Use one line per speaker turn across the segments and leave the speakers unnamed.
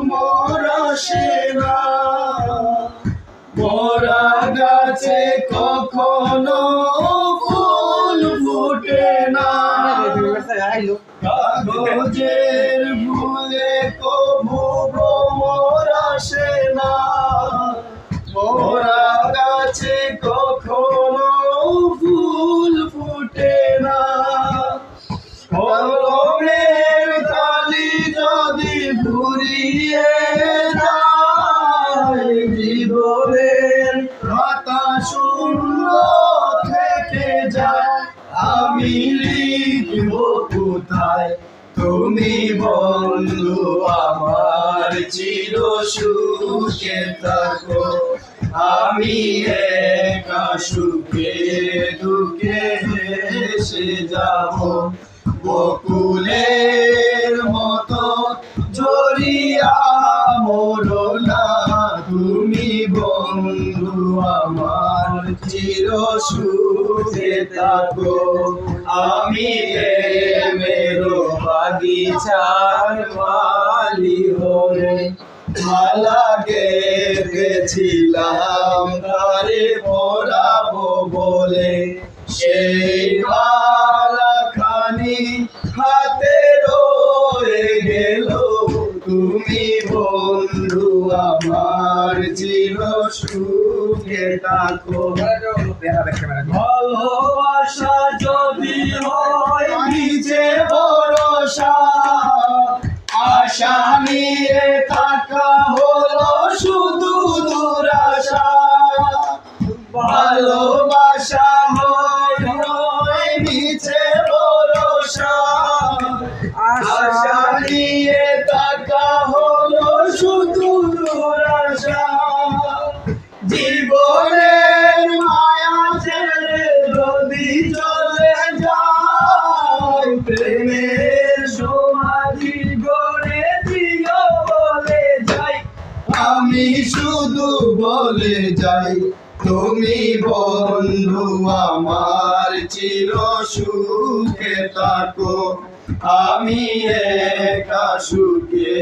মোরা সেনা মোরা গাছে কখনো ফুল ফুটে না কাগজের ভুলে কবু মোরা সেনা মোরা গাছে কখনো ফুল ফুটে না কলমের তালি যদি ঘুরিয়ে যায় জীবনের পাতা শূন্য থেকে যায় আমি লিখব কোথায় তুমি বন্ধু আমার চির সুখে থাকো আমি একা সুখে দুঃখে হেসে যাব বকুলের মতো জড়িয়া মোরো না তুমি বন্ধু আমার চির সুখে থাকো আমি মেরো বাগিচার মালি হয়ে মালা গেছিলাম তারে পরাবো বলে সেই মালা খানি হাতে রয়ে গেল তুমি বন্ধু আমার চির সুখে থাকো ভালোবাসা যদি হয় নিচে ভরসা আশা নিয়ে থাকা হলো শুধু দুরাশা ভালোবাসা হয় নিচে ভরসা আশা নিয়ে থাকা হলো শুধু দুরাশা জীবনের মায়া ছেড়ে যদি চলে যায় প্রেমের সমাধি গড়ে দিও বলে যাই আমি শুধু বলে যাই তুমি বন্ধু আমার চির সুখে থাকো আমি একা সুখে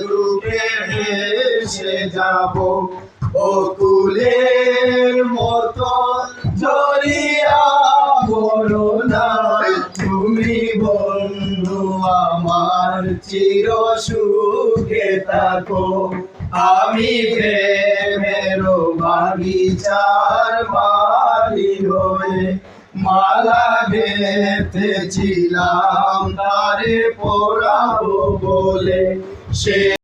দুঃখে হেসে যাব বকুলের মতো জড়িয়া বলো না তুমি বন্ধু আমার চির সুখে থাকো আমি প্রেমের বাগিচার মালি হয়ে মালা গেঁথেছিলাম তারে পরাবো বলে সে